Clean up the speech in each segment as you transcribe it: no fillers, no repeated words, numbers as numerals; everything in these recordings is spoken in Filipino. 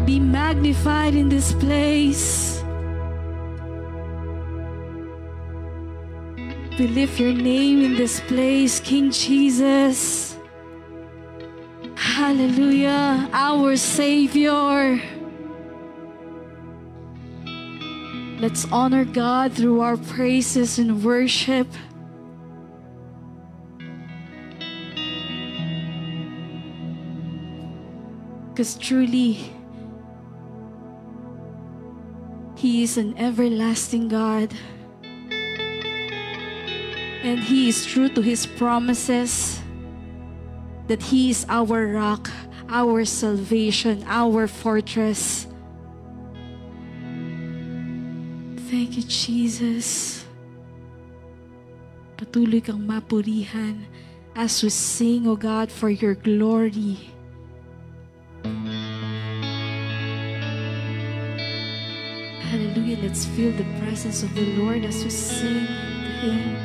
Be magnified in this place. We lift your name in this place, King Jesus. Hallelujah, our Savior. Let's honor God through our praises and worship. Because truly, He is an everlasting God. And He is true to His promises that He is our rock, our salvation, our fortress. Thank you, Jesus. Patuloy kang mapurihan as we sing, O God, for your glory. Hallelujah. Let's feel the presence of the Lord as we sing to Him.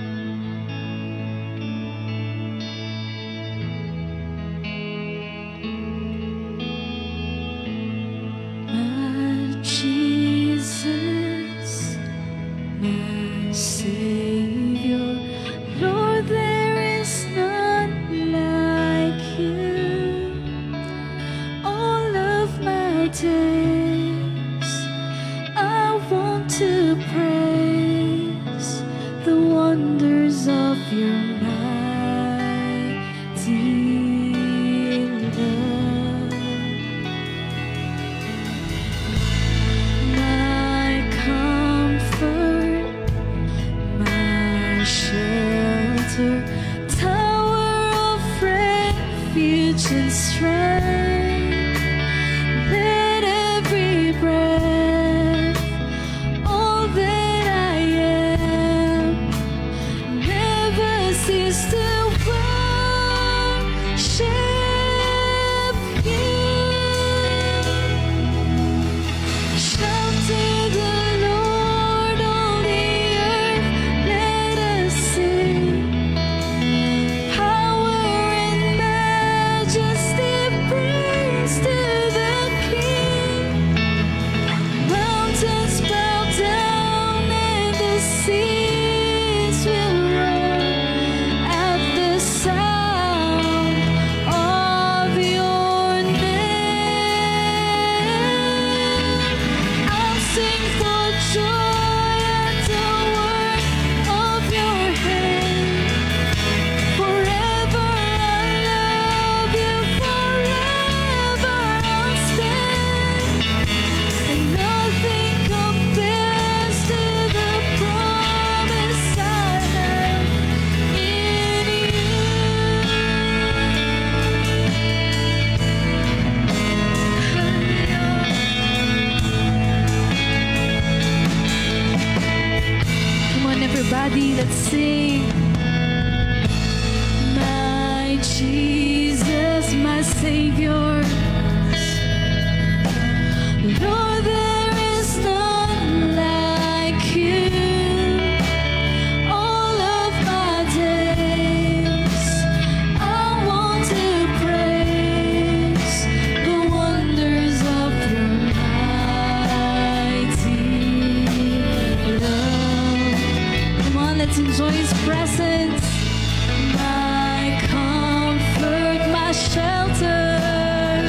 Let's sing. My Jesus, my Savior. Lord, there is none like you. All of my days, I want to praise the wonders of your mighty love. Come on, let's enjoy His presence. My comfort, my shelter.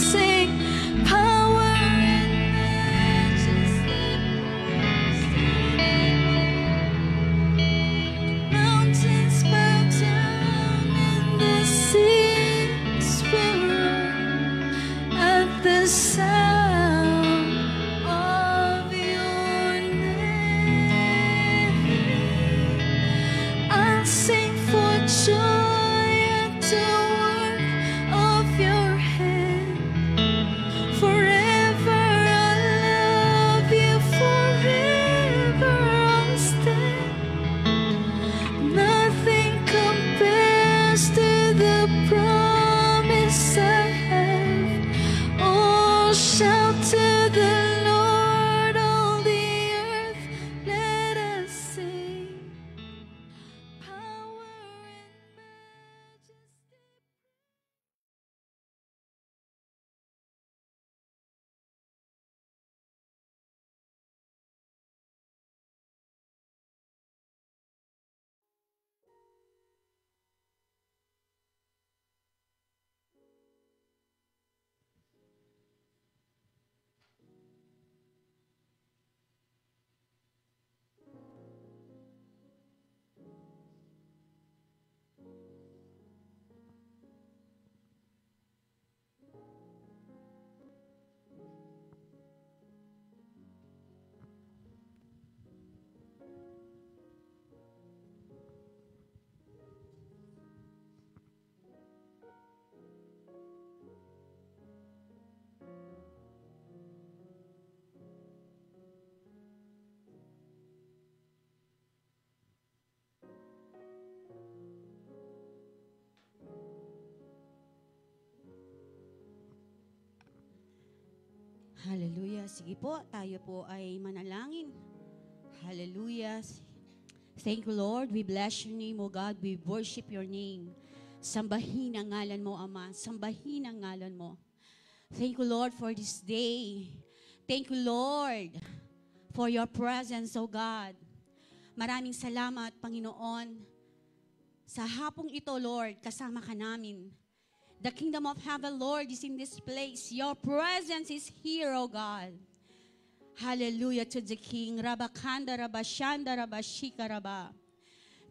sing power and majesty. Mountains bow down and the seas will roar at the sound of your name. I'll sing for joy at the work of your hand. Forever I'll love you, forever I'll stand. Nothing compares to the promise I have. Oh, shout to the Lord, all the earth, let us sing. Power and majesty. Hallelujah. Sige po, tayo po ay manalangin. Hallelujah. Thank you, Lord. We bless your name, O God. We worship your name. Sambahin ang ngalan mo, Ama. Sambahin ang ngalan mo. Thank you, Lord, for this day. Thank you, Lord, for your presence, O God. Maraming salamat, Panginoon. Sa hapong ito, Lord, kasama ka namin. The kingdom of heaven, Lord, is in this place. Your presence is here, O God. Hallelujah to the King. Rabakanda, Rabashanda, Rabashika, Rabba.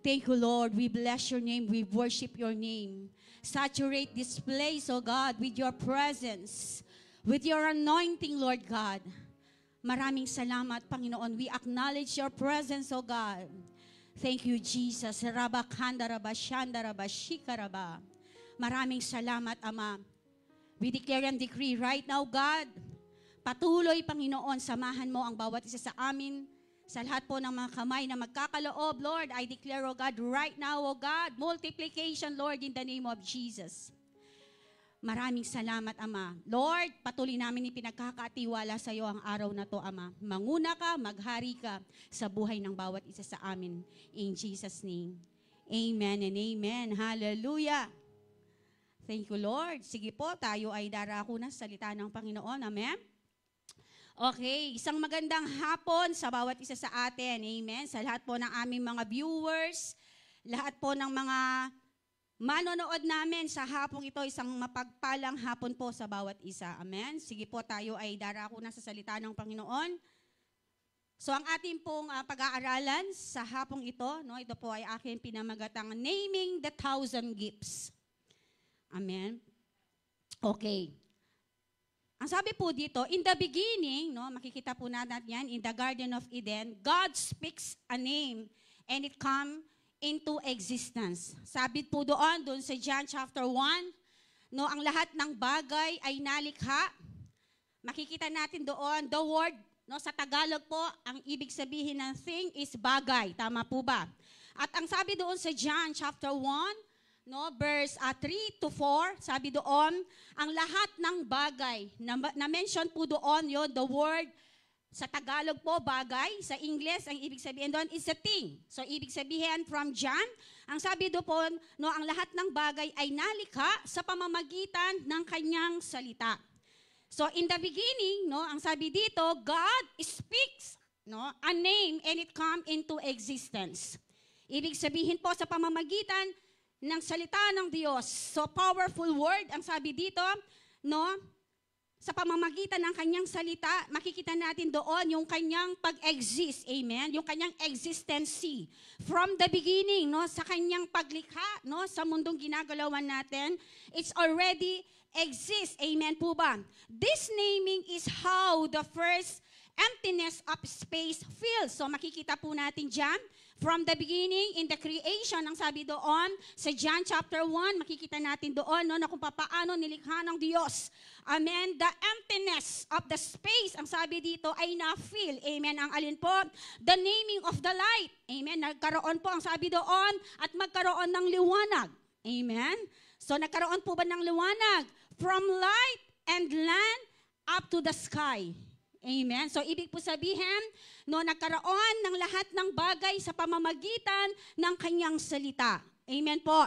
Thank you, Lord. We bless your name. We worship your name. Saturate this place, O God, with your presence, with your anointing, Lord God. Maraming salamat, Panginoon. We acknowledge your presence, O God. Thank you, Jesus. Rabakanda, Rabashanda, Rabashika, Rabba. Maraming salamat, Ama. We declare and decree right now, God, patuloy, Panginoon, samahan mo ang bawat isa sa amin, sa lahat po ng mga kamay na magkakaloob, Lord, I declare, O God, right now, O God, multiplication, Lord, in the name of Jesus. Maraming salamat, Ama. Lord, patuloy namin ipinagkakatiwala sa iyo ang araw na to, Ama. Manguna ka, maghari ka sa buhay ng bawat isa sa amin. In Jesus' name. Amen and amen. Hallelujah. Thank you, Lord. Sige po, tayo ay darako na sa salita ng Panginoon. Amen? Okay, isang magandang hapon sa bawat isa sa atin. Amen? Sa lahat po ng aming mga viewers, lahat po ng mga manonood namin sa hapong ito, isang mapagpalang hapon po sa bawat isa. Amen? Sige po, tayo ay darako na sa salita ng Panginoon. So ang ating pong pag-aaralan sa hapong ito, no, ito po ay aking pinamagatang Naming the 1,000 Gifts. Amen? Okay. Ang sabi po dito, in the beginning, no, makikita po natin yan, in the Garden of Eden, God speaks a name and it come into existence. Sabi po doon sa John chapter 1, no, ang lahat ng bagay ay nalikha. Makikita natin doon, the word, no, sa Tagalog po, ang ibig sabihin ng thing is bagay. Tama po ba? At ang sabi doon sa John chapter 1, no, verse 3 to 4, sabi doon, ang lahat ng bagay, na-mention po doon yon, the word, sa Tagalog po, bagay, sa English, ang ibig sabihin doon is a thing. So, ibig sabihin from John, ang sabi doon, no, ang lahat ng bagay ay nalikha sa pamamagitan ng kanyang salita. So, in the beginning, no, ang sabi dito, God speaks, no, a name and it come into existence. Ibig sabihin po sa pamamagitan ng salita ng Diyos. So powerful word, ang sabi dito, no? sa pamamagitan ng kanyang salita, makikita natin doon yung kanyang pag-exist. Amen? Yung kanyang existency. From the beginning, no, sa kanyang paglikha, no, sa mundong ginagalawan natin, it's already exists. Amen po ba? This naming is how the first emptiness of space fills. So makikita po natin dyan, from the beginning, in the creation, ang sabi doon, sa John chapter 1, makikita natin doon, no, na kung paano nilikha ng Diyos. Amen. The emptiness of the space, ang sabi dito, ay na-fill. Amen. Ang alin po? The naming of the light. Amen. Nagkaroon po, ang sabi doon, at magkaroon ng liwanag. Amen. So nagkaroon po ba ng liwanag? From light and land up to the sky. Amen. So ibig po sabihin, no, nagkaroon ng lahat ng bagay sa pamamagitan ng kanyang salita. Amen po.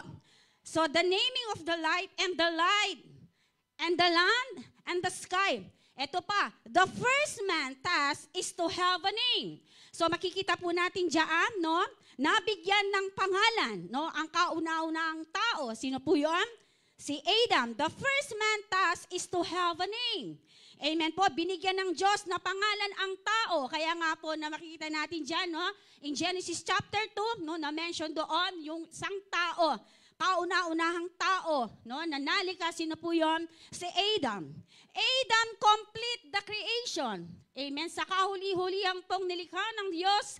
So the naming of the light and the land and the sky. Ito pa, the first man task is to have a name. So makikita po natin diyan, no, nabigyan ng pangalan, no, ang kauna-unahang tao. Sino po 'yon? Si Adam. The first man task is to have a name. Amen po, binigyan ng Diyos na pangalan ang tao. Kaya nga po na makikita natin dyan, no? In Genesis chapter 2, no, na-mention doon yung isang tao, kauna-unahang tao, no, nanalika, sino po yun? Si Adam. Adam complete the creation. Amen. Sa kahuli-hulihan pong nilikha ng Diyos,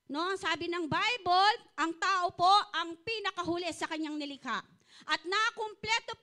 no, sabi ng Bible, ang tao po ang pinakahuli sa kanyang nilikha. At na-complete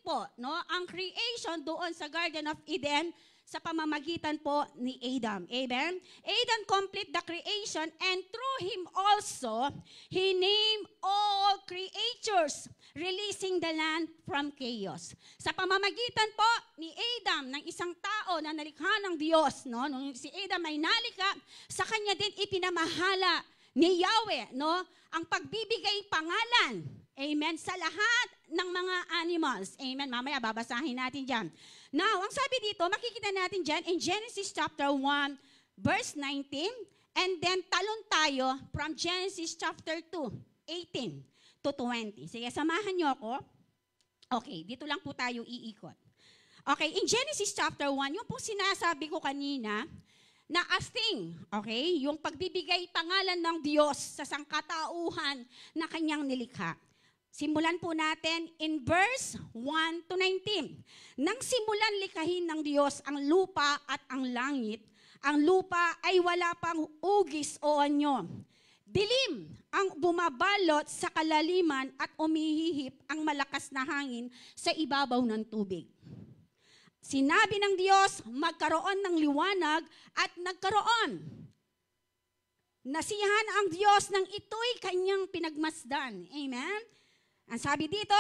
po, no, ang creation doon sa Garden of Eden sa pamamagitan po ni Adam. Amen? Adam complete the creation and through him also, he named all creatures, releasing the land from chaos. Sa pamamagitan po ni Adam, ng isang tao na nalikha ng Diyos, no, nung si Adam ay nalika, sa kanya din ipinamahala ni Yahweh, no, ang pagbibigay pangalan. Amen. Sa lahat ng mga animals. Amen. Mamaya babasahin natin dyan. Now, ang sabi dito, makikita natin dyan in Genesis chapter 1, verse 19. And then, talon tayo from Genesis chapter 2, 18 to 20. Sige, samahan nyo ako. Okay, dito lang po tayo iikot. Okay, in Genesis chapter 1, yung po sinasabi ko kanina, na asting, okay, yung pagbibigay pangalan ng Diyos sa sangkatauhan na kanyang nilikha. Simulan po natin in verse 1 to 19. Nang simulan likhahin ng Diyos ang lupa at ang langit, ang lupa ay wala pang ugis o anyo. Dilim ang bumabalot sa kalaliman at umihihip ang malakas na hangin sa ibabaw ng tubig. Sinabi ng Diyos, magkaroon ng liwanag at nagkaroon. Nasiyahan ang Diyos ng ito'y kanyang pinagmasdan. Amen? Ang sabi dito,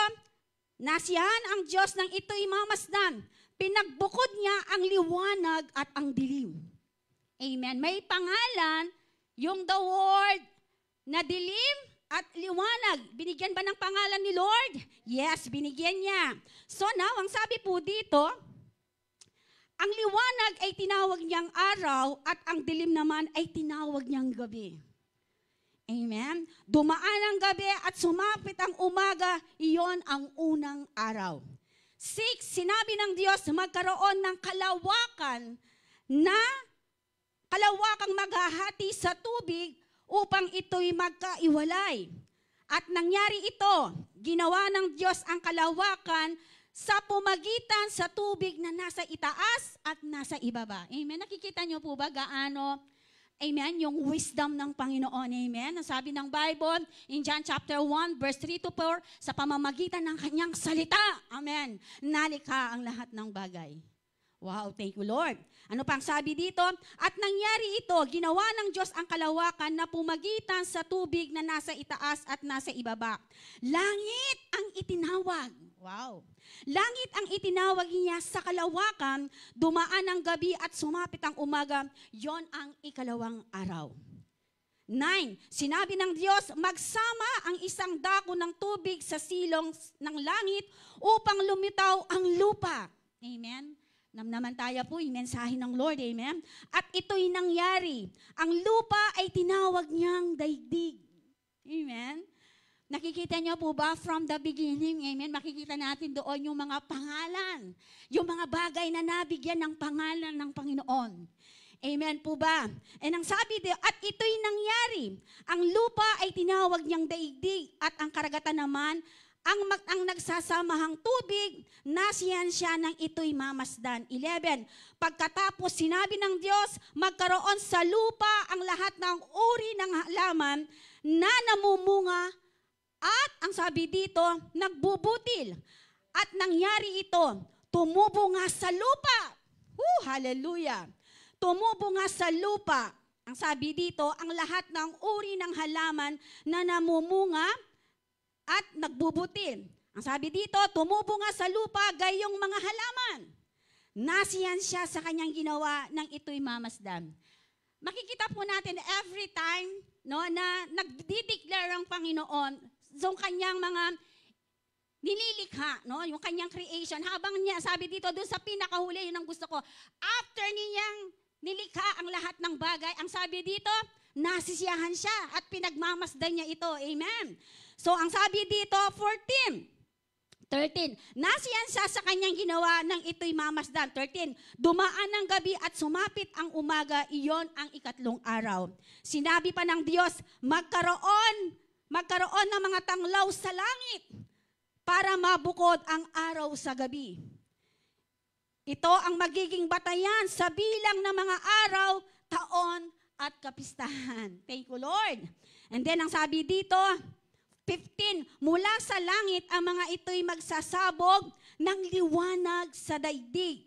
nasiyahan ang Diyos ng ito'y mamasdan. Pinagbukod niya ang liwanag at ang dilim. Amen. May pangalan yung the word na dilim at liwanag. Binigyan ba ng pangalan ni Lord? Yes, binigyan niya. So now, ang sabi po dito, ang liwanag ay tinawag niyang araw at ang dilim naman ay tinawag niyang gabi. Amen? Dumaan ang gabi at sumapit ang umaga, iyon ang unang araw. 6, sinabi ng Diyos magkaroon ng kalawakang maghahati sa tubig upang ito'y magkaiwalay. At nangyari ito, ginawa ng Diyos ang kalawakan sa pumagitan sa tubig na nasa itaas at nasa ibaba. Amen? Nakikita niyo po ba gaano, amen, yung wisdom ng Panginoon, amen? Sabi ng Bible, in John chapter 1, verse 3 to 4, sa pamamagitan ng kanyang salita, amen, nalikha ang lahat ng bagay. Wow, thank you Lord. Ano pang sabi dito? At nangyari ito, ginawa ng Diyos ang kalawakan na pumagitan sa tubig na nasa itaas at nasa ibaba. Langit ang itinawag. Wow. Langit ang itinawag niya sa kalawakan, dumaan ang gabi at sumapit ang umaga, yon ang ikalawang araw. 9, sinabi ng Diyos, magsama ang isang dako ng tubig sa silong ng langit upang lumitaw ang lupa. Amen? Namnaman po yung mensahe ng Lord, amen? At ito'y nangyari. Ang lupa ay tinawag niyang daigdig. Amen? Nakikita niyo po ba from the beginning, amen, makikita natin doon yung mga pangalan, yung mga bagay na nabigyan ng pangalan ng Panginoon. Amen po ba? And ang sabi din, at ito'y nangyari. Ang lupa ay tinawag niyang daigdig at ang karagatan naman, ang nagsasamahang tubig, nasiyan siya ng ito'y mamasdan. 11, pagkatapos sinabi ng Diyos, magkaroon sa lupa ang lahat ng uri ng halaman na namumunga at ang sabi dito, nagbubutil. At nangyari ito, tumubo nga sa lupa. Hallelujah. Tumubo nga sa lupa. Ang sabi dito, ang lahat ng uri ng halaman na namumunga at nagbubutil. Ang sabi dito, tumubo nga sa lupa gayong mga halaman. Nasiyan siya sa kanyang ginawa nang ito'y mamasdan. Makikita po natin every time na nagdi-declare ang Panginoon yung kanyang mga nililikha, yung kanyang creation. Habang niya, sabi dito, doon sa pinakahuli, yun ang gusto ko. After niyang nilikha ang lahat ng bagay, ang sabi dito, nasisiyahan siya at pinagmamasdan niya ito. Amen. So, ang sabi dito, 13, nasiyan siya sa kanyang ginawa nang ito'y mamasdan. 13, dumaan ng gabi at sumapit ang umaga, iyon ang ikatlong araw. Sinabi pa ng Diyos, magkaroon ng mga tanglaw sa langit para mabukod ang araw sa gabi. Ito ang magiging batayan sa bilang ng mga araw, taon at kapistahan. Thank you, Lord. And then ang sabi dito, 15, mula sa langit ang mga ito'y magsasabog ng liwanag sa daigdig.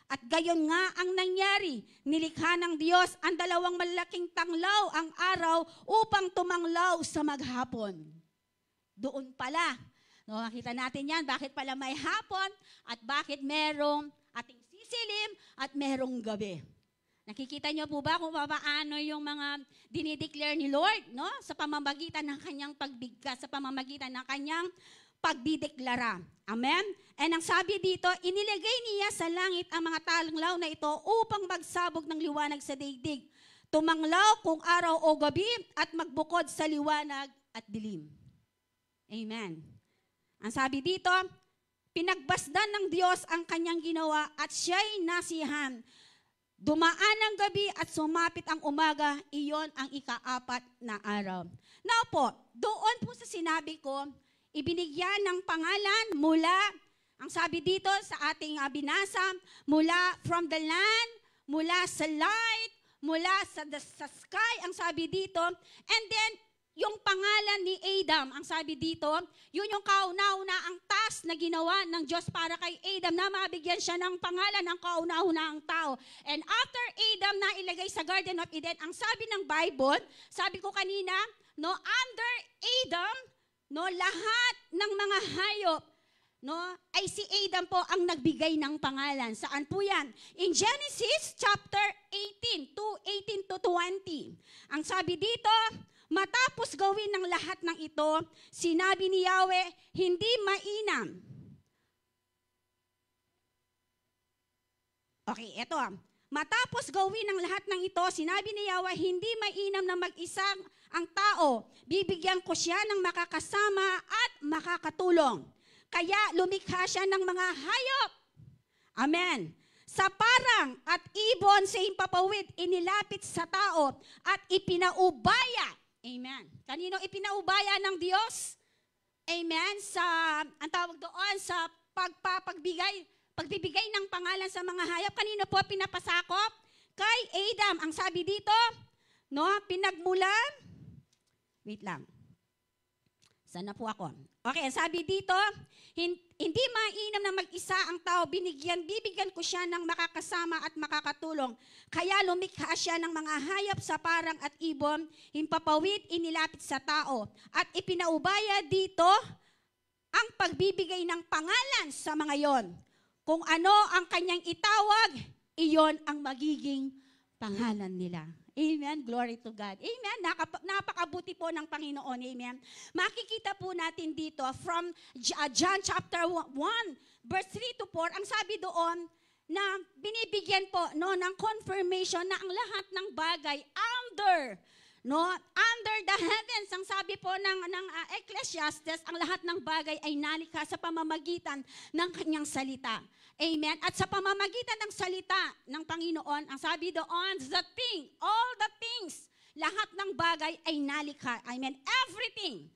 At gayon nga ang nangyari, nilikha ng Diyos ang dalawang malaking tanglaw ang araw upang tumanglaw sa maghapon. Doon pala, makita natin yan, bakit pala may hapon at bakit merong ating sisilim at merong gabi. Nakikita niyo po ba kung paano yung mga dinideclare ni Lord, sa pamamagitan ng kanyang pagbigkas, sa pamamagitan ng kanyang pagdideklara. Amen? And ang sabi dito, inilagay niya sa langit ang mga tanglaw na ito upang magsabog ng liwanag sa daigdig. Tumanglaw kung araw o gabi at magbukod sa liwanag at dilim. Amen. Ang sabi dito, pinagbasdan ng Diyos ang kanyang ginawa at siya'y nasiyahan. Dumaan ang gabi at sumapit ang umaga, iyon ang ika-4 na araw. Now po, doon po sa sinabi ko, ibinigyan ng pangalan mula, ang sabi dito sa ating binasa, mula from the land, mula sa light, mula sa sky, ang sabi dito, and then yung pangalan ni Adam, ang sabi dito, yun yung kauna-una ang task na ginawa ng Diyos para kay Adam na mabigyan siya ng pangalan ng kauna-una ang tao. And after Adam na ilagay sa Garden of Eden, ang sabi ng Bible, sabi ko kanina, under Adam, lahat ng mga hayop, ay si Adam po ang nagbigay ng pangalan. Saan po yan? In Genesis chapter 18 to 20. Ang sabi dito, matapos gawin ng lahat ng ito, sinabi ni Yahweh, hindi mainam. Okay, eto. Matapos gawin ng lahat ng ito, sinabi ni Yahweh, hindi mainam na mag-isa ang tao. Bibigyan ko siya ng makakasama at makakatulong. Kaya lumikha siya ng mga hayop. Amen. Sa parang at ibon sa himpapawid, inilapit sa tao at ipinaubaya. Amen. Kanino ipinaubaya ng Diyos? Amen. Ang tawag doon sa pagbibigay ng pangalan sa mga hayop. Kanino po pinapasakop? Kay Adam. Ang sabi dito, pinagmulan. Wait lang. Sana po ako. Okay, ang sabi dito, hindi mainam na mag-isa ang tao, bibigyan ko siya ng makakasama at makakatulong. Kaya lumikha siya ng mga hayop sa parang at ibon, himpapawid, inilapit sa tao. At ipinaubaya dito ang pagbibigay ng pangalan sa mga yon. Kung ano ang kanyang itawag, iyon ang magiging pangalan nila. Amen. Glory to God. Amen. Napakabuti po ng Panginoon. Amen. Makikita po natin dito from John chapter 1, verse 3 to 4, ang sabi doon na binibigyan po ng confirmation na ang lahat ng bagay under No, under the heavens, ang sabi po ng Ecclesiastes, ang lahat ng bagay ay nalikha sa pamamagitan ng kanyang salita. Amen. At sa pamamagitan ng salita ng Panginoon, ang sabi doon, all the things, lahat ng bagay ay nalikha. Amen. Everything.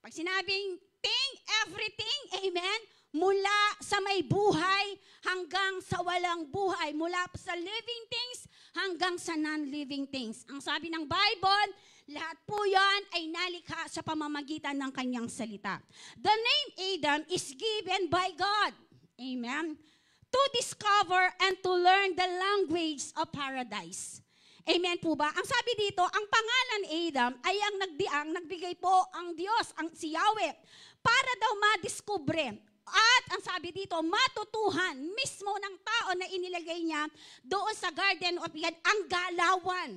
Pag sinabing thing, everything, amen, mula sa may buhay hanggang sa walang buhay, mula sa living things hanggang sa non-living things. Ang sabi ng Bible, lahat po yan ay nalikha sa pamamagitan ng kanyang salita. The name Adam is given by God, amen, to discover and to learn the language of paradise. Amen po ba? Ang sabi dito, ang pangalan Adam ay ang nagbigay po ang Diyos, si Yahweh, para daw madiskubre. At ang sabi dito, matutuhan mismo ng tao na inilagay niya doon sa Garden of Eden, ang galawan.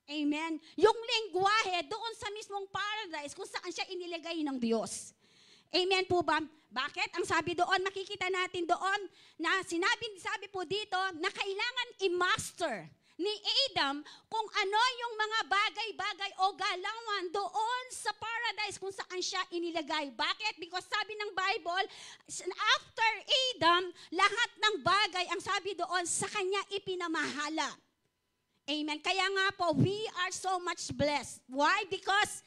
Amen. Yung lengguwahe doon sa mismong paradise kung saan siya inilagay ng Diyos. Amen po ba? Bakit? Ang sabi doon, makikita natin doon na sabi po dito na kailangan i-master ni Adam kung ano yung mga bagay-bagay o galawan doon sa paradise kung saan siya inilagay. Bakit? Because sabi ng Bible, after Adam, lahat ng bagay, ang sabi doon, sa kanya ipinamahala. Amen. Kaya nga po, we are so much blessed. Why? Because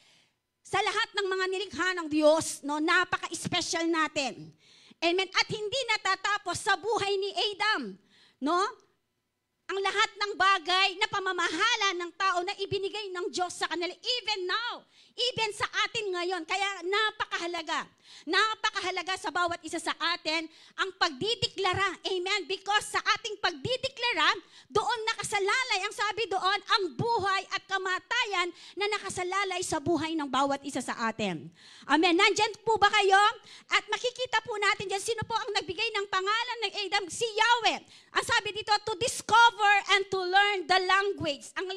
sa lahat ng mga nilikha ng Diyos, no, napaka-special natin. Amen. At hindi natatapos sa buhay ni Adam, no? Ang lahat ng bagay na pamamahala ng tao na ibinigay ng Diyos sa kanila, even now, even sa atin ngayon. Kaya napakahalaga sa bawat isa sa atin ang pagdideklara. Amen? Because sa ating pagdideklara, doon nakasalalay, ang sabi doon, ang buhay at kamatayan na nakasalalay sa buhay ng bawat isa sa atin. Amen? Nandyan po ba kayo? At makikita po natin dyan, sino po ang nagbigay ng pangalan ng Adam? Si Yahweh. Ang sabi dito, to discover and to learn the language. Ang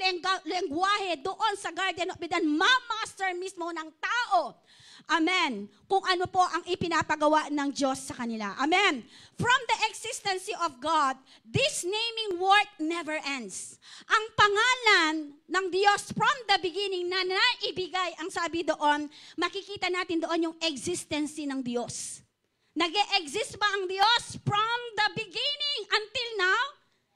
lengguwahe doon sa Garden of Eden, mamaster mismo ng tao. Amen. Kung ano po ang ipinapagawa ng Diyos sa kanila. Amen. From the existence of God, this naming work never ends. Ang pangalan ng Diyos from the beginning na naibigay, ang sabi doon, makikita natin doon yung existence ng Diyos. Nag-e-exist ba ang Diyos from the beginning until now?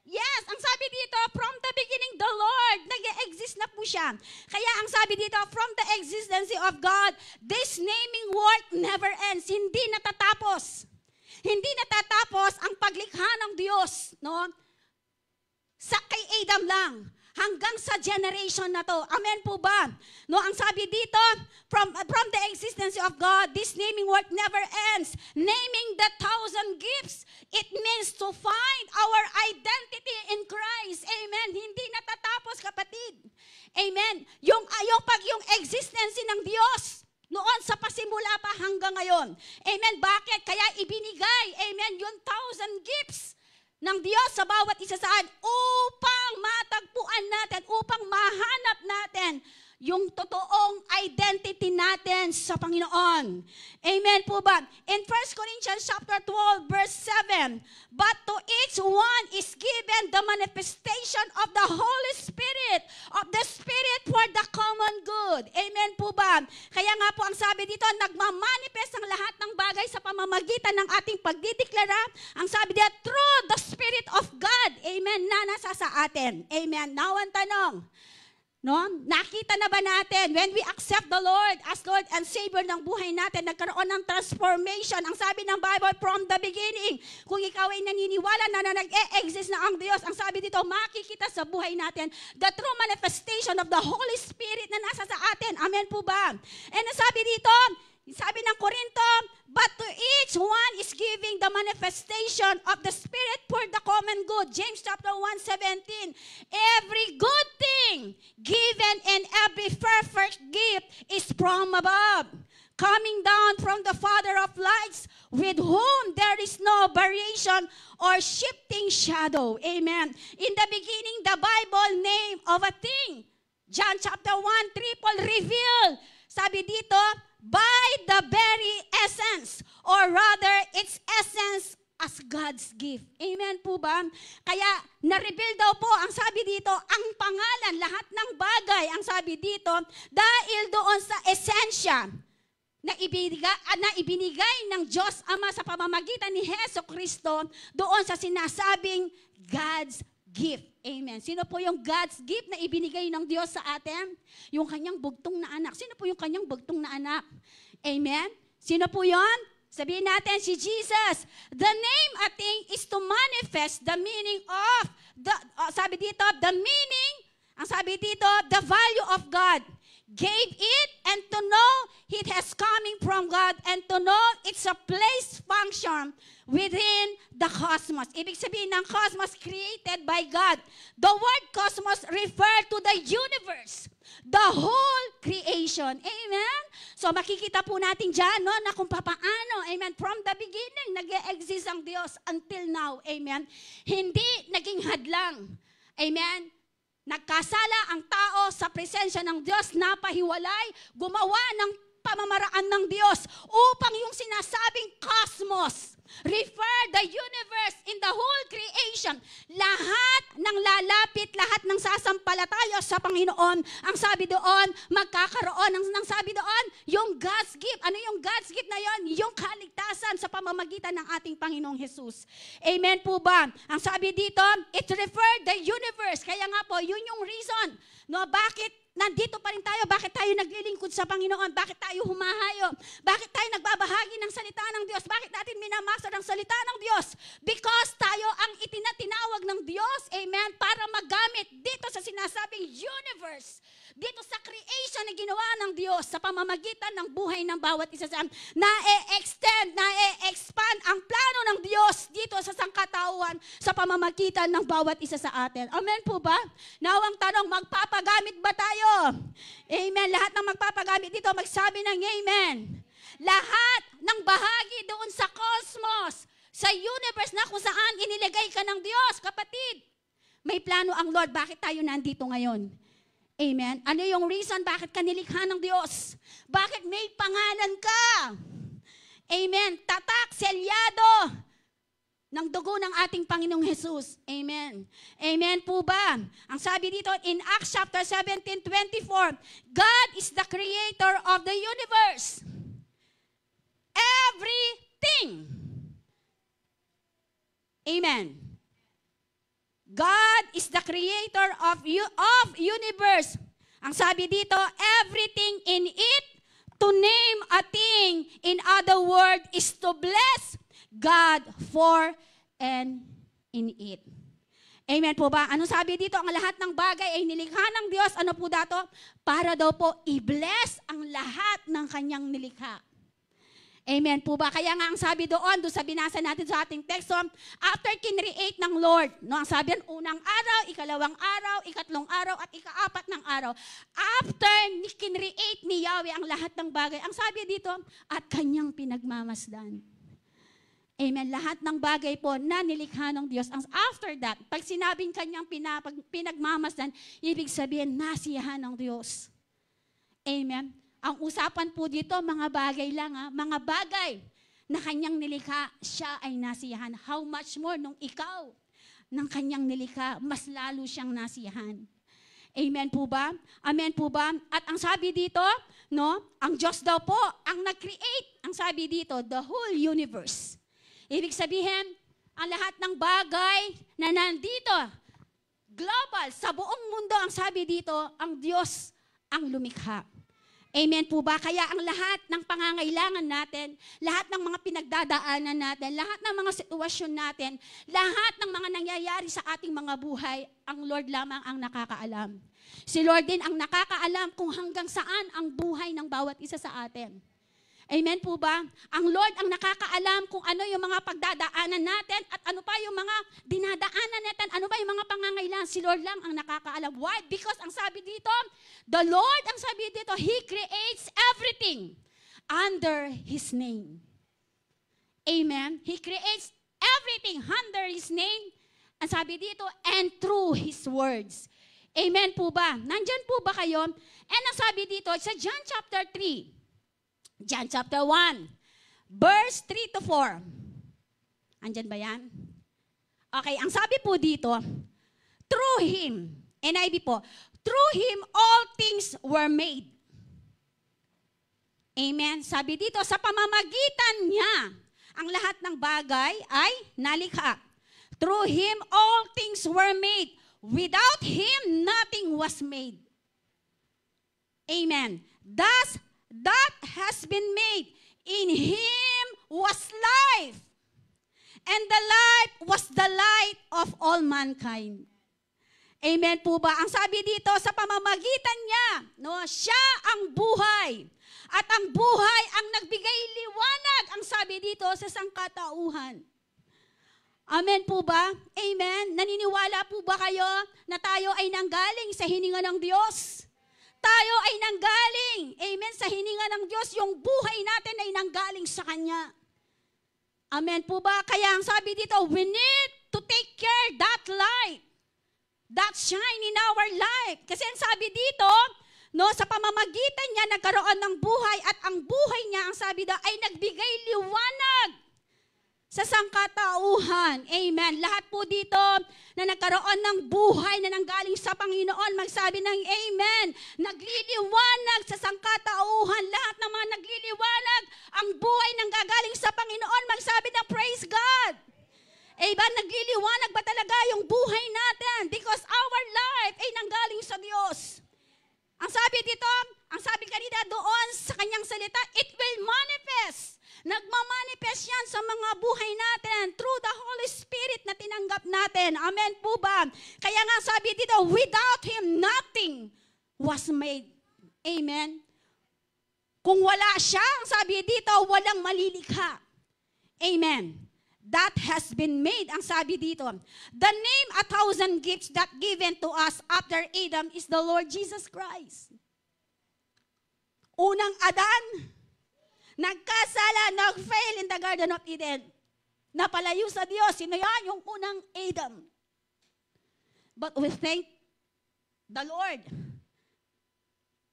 Yes, ang sabi dito, from the beginning, the Lord, nag-e-exist na po siya. Kaya ang sabi dito, from the existence of God, this naming work never ends. Hindi natatapos. Hindi natatapos ang paglikha ng Diyos, no? Sa kay Adam lang. Hanggang sa generation na to. Amen po ba? No, ang sabi dito, from the existence of God, this naming work never ends. Naming the 1,000 gifts, it means to find our identity in Christ. Amen. Hindi natatapos, kapatid. Amen. Yung existence ng Diyos, noon sa pasimula pa hanggang ngayon. Amen. Bakit? Kaya ibinigay, amen, yung 1,000 gifts ng Diyos sa bawat isa sa atin upang matagpuan natin, upang mahanap natin yung totoong identity natin sa Panginoon. Amen po ba? In 1 Corinthians chapter 12 verse 7, but to each one is given the manifestation of the Holy Spirit, of the Spirit for the common good. Amen po ba? Kaya nga po ang sabi dito, nagmamanifest ang lahat ng bagay sa pamamagitan ng ating pagdideklara. Ang sabi dito, through the Spirit of God. Amen, na nasa sa atin. Amen. Now ang tanong, no? Nakita na ba natin when we accept the Lord as Lord and Savior ng buhay natin, nagkaroon ng transformation? Ang sabi ng Bible, from the beginning, kung ikaw ay naniniwala na nag-e-exist na ang Diyos, ang sabi dito, makikita sa buhay natin the true manifestation of the Holy Spirit na nasa sa atin. Amen po ba? And ang sabi dito, sabi ng Korinto, but to each one is giving the manifestation of the Spirit for the common good. James chapter 1:17. Every good thing given and every perfect gift is from above, coming down from the Father of lights, with whom there is no variation or shifting shadow. Amen. In the beginning, the Bible name of a thing, John chapter 1:3, Paul revealed, sabi dito, by the very essence, or rather its essence as God's gift. Amen po ba? Kaya na-reveal daw po, ang sabi dito, ang pangalan, lahat ng bagay, ang sabi dito, dahil doon sa esensya na ibinigay ng Diyos Ama sa pamamagitan ni Heso Kristo doon sa sinasabing God's gift. Amen. Sino po yung God's gift na ibinigay ng Diyos sa atin? Yung kanyang bugtong na anak. Sino po yung kanyang bugtong na anak? Amen. Sino po yon? Sabihin natin si Jesus. The name, I think, is to manifest the meaning of, sabi dito, the meaning, ang sabi dito, the value of God. Gave it and to know it has coming from God and to know it's a place function within the cosmos. Ibig sabihin ng cosmos created by God. The word cosmos refer to the universe, the whole creation. Amen? So makikita po natin dyan, no, na kung paano, amen, from the beginning, nag-e-exist ang Diyos until now, amen, hindi naging hadlang, amen. Nagkasala ang tao sa presensya ng Diyos, napahiwalay, gumawa ng pamamaraan ng Diyos upang yung sinasabing cosmos, refer the universe in the whole creation, lahat ng lalapit, lahat ng sasampalataya sa Panginoon, ang sabi doon, magkakaroon ng sabi doon, yung God's gift. Ano yung God's gift na yon? Yung kaligtasan sa pamamagitan ng ating Panginoong Jesus. Amen po ba? Ang sabi dito, it referred the universe. Kaya nga po, yun yung reason, no, bakit nandito pa rin tayo, bakit tayo naglilingkod sa Panginoon, bakit tayo humahayo, bakit tayo nagbabahagi ng salita ng Diyos, bakit natin minamasa ng salita ng Diyos? Because tayo ang itinatawag ng Diyos, amen, para magamit dito sa sinasabing universe, dito sa creation na ginawa ng Diyos sa pamamagitan ng buhay ng bawat isa sa atin, na-extend, na-expand ang plano ng Diyos dito sa sangkatauhan sa pamamagitan ng bawat isa sa atin. Amen po ba? Now ang tanong, magpapagamit ba tayo? Amen. Lahat ng magpapagamit dito, magsabi ng amen. Lahat ng bahagi doon sa cosmos, sa universe na kung saan iniligay ka ng Diyos, kapatid, may plano ang Lord. Bakit tayo nandito ngayon? Amen. Ano yung reason bakit ka nilikha ng Diyos? Bakit may pangalan ka? Amen. Tatak, selyado ng dugo ng ating Panginoong Jesus. Amen. Amen po ba? Ang sabi dito in Acts chapter 17:24, God is the creator of the universe. Everything. Amen. God is the creator of universe. Ang sabi dito, everything in it, to name a thing, in other words, is to bless God for and in it. Amen po ba? Ano sabi dito? Ang lahat ng bagay ay nilikha ng Diyos. Ano po dato? Para daw po i-bless ang lahat ng kanyang nilikha. Amen po ba? Kaya nga ang sabi doon sa binasa natin sa ating text, after kinreate ng Lord, no, ang sabi yan, unang araw, ikalawang araw, ikatlong araw, at ikaapat ng araw. After kinreate ni Yahweh ang lahat ng bagay, ang sabi dito, at kanyang pinagmamasdan. Amen. Lahat ng bagay po na nilikha ng Diyos. After that, pag sinabing kanyang pinagmamasdan, ibig sabihin, nasiyahan ng Diyos. Amen. Ang usapan po dito, mga bagay lang, mga bagay na kanyang nilikha, siya ay nasiyahan. How much more nung ikaw ng kanyang nilikha, mas lalo siyang nasiyahan. Amen po ba? Amen po ba? At ang sabi dito, no, ang Diyos daw po, ang nag-create, ang sabi dito, the whole universe. Ibig sabihin, ang lahat ng bagay na nandito, global, sa buong mundo, ang sabi dito, ang Diyos ang lumikha. Amen po ba? Kaya ang lahat ng pangangailangan natin, lahat ng mga pinagdadaanan natin, lahat ng mga sitwasyon natin, lahat ng mga nangyayari sa ating mga buhay, ang Lord lamang ang nakakaalam. Si Lord din ang nakakaalam kung hanggang saan ang buhay ng bawat isa sa atin. Amen po ba? Ang Lord ang nakakaalam kung ano yung mga pagdadaanan natin at ano pa yung mga dinadaanan natin, ano ba yung mga pangangailangan. Si Lord lang ang nakakaalam. Why? Because ang sabi dito, the Lord, ang sabi dito, He creates everything under His name. Amen? He creates everything under His name. Ang sabi dito, and through His words. Amen po ba? Nandyan po ba kayo? And ang sabi dito, sa John chapter 3, John chapter 1, verse 3 to 4. Andyan ba yan? Okay, ang sabi po dito, through Him, NIV po, through Him all things were made. Amen. Sabi dito, sa pamamagitan niya, ang lahat ng bagay ay nalikha. Through Him all things were made. Without Him, nothing was made. Amen. Thus, that has been made. In Him was life. And the life was the light of all mankind. Amen po ba? Ang sabi dito, sa pamamagitan niya, no, siya ang buhay. At ang buhay ang nagbigay liwanag, ang sabi dito, sa sangkatauhan. Amen po ba? Amen? Naniniwala po ba kayo na tayo ay nanggaling sa hininga ng Diyos? Tayo ay nanggaling, amen, sa hininga ng Diyos. Yung buhay natin ay nanggaling sa Kanya. Amen po ba? Kaya ang sabi dito, we need to take care that light, that shine in our life. Kasi ang sabi dito, no, sa pamamagitan niya nagkaroon ng buhay at ang buhay niya, ang sabi daw, ay nagbigay liwanag sa sangkatauhan. Amen. Lahat po dito na nagkaroon ng buhay na nanggaling sa Panginoon, magsabi ng amen. Nagliliwanag sa sangkatauhan. Lahat ng mga nagliliwanag, ang buhay nang gagaling sa Panginoon, magsabi ng praise God. Amen. Nagliliwanag ba talaga yung buhay natin? Because our life ay nanggaling sa Diyos. Ang sabi dito, ang sabi kanina doon sa kanyang salita, it will manifest. Nagmamanifest yan sa mga buhay natin through the Holy Spirit na tinanggap natin. Amen po ba? Kaya nga sabi dito, without Him, nothing was made. Amen? Kung wala siya, ang sabi dito, walang malilikha. Amen? That has been made, ang sabi dito. The name 1,000 gifts that given to us after Adam is the Lord Jesus Christ. Unang Adan, nagkasala, nag-fail in the Garden of Eden. Napalayo sa Diyos. Sino yan? Yung unang Adam. But we thank the Lord.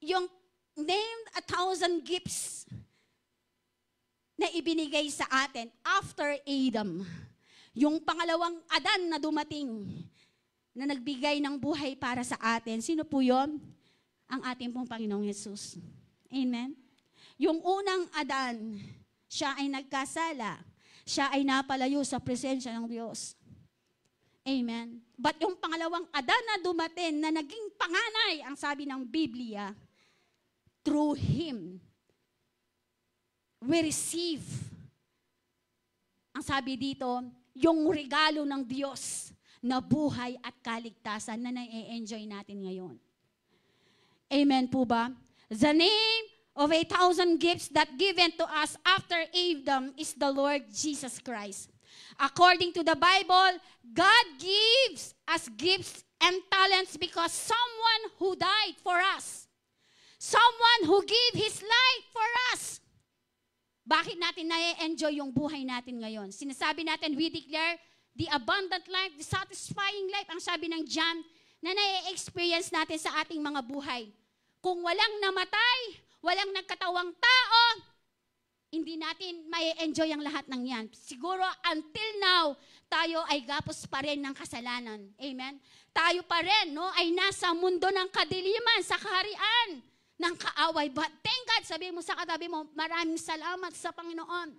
Yung named 1,000 gifts na ibinigay sa atin after Adam. Yung pangalawang Adan na dumating na nagbigay ng buhay para sa atin. Sino po yun? Ang ating pong Panginoong Jesus. Amen? Yung unang Adan, siya ay nagkasala. Siya ay napalayo sa presensya ng Diyos. Amen? But yung pangalawang Adan na dumating, na naging panganay, ang sabi ng Biblia, through Him, we receive, ang sabi dito, yung regalo ng Diyos na buhay at kaligtasan na na-enjoy natin ngayon. Amen po ba? The name of 1,000 gifts that given to us after Adam is the Lord Jesus Christ. According to the Bible, God gives us gifts and talents because someone who died for us, someone who gave His life for us. Bakit natin na-enjoy yung buhay natin ngayon? Sinasabi natin, we declare the abundant life, the satisfying life, ang sabi ng John, na na-experience natin sa ating mga buhay. Kung walang namatay, walang nagkatawang tao, hindi natin ma-enjoy ang lahat ng yan. Siguro until now, tayo ay gapos pa rin ng kasalanan. Amen? Tayo pa rin, no, ay nasa mundo ng kadiliman, sa kaharian ng kaaway. But thank God, sabihin mo sa katabi mo, maraming salamat sa Panginoon.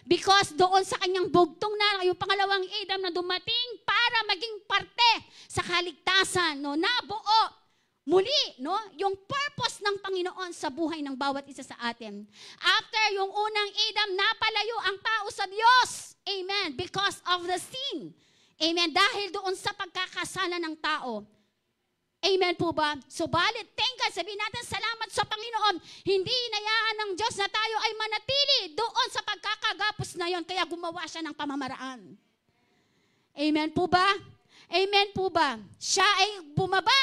Because doon sa kanyang bugtong na, yung pangalawang Adam na dumating para maging parte sa kaligtasan, no, nabuo muli, no, yung purpose ng Panginoon sa buhay ng bawat isa sa atin. After yung unang Adam, napalayo ang tao sa Diyos. Amen. Because of the sin. Amen. Dahil doon sa pagkakasala ng tao. Amen po ba? Subalit, thank God, sabihin natin salamat sa Panginoon. Hindi inayaan ng Diyos na tayo ay manatili doon sa pagkakagapos na yon, kaya gumawa siya ng pamamaraan. Amen po ba? Amen po ba? Siya ay bumaba,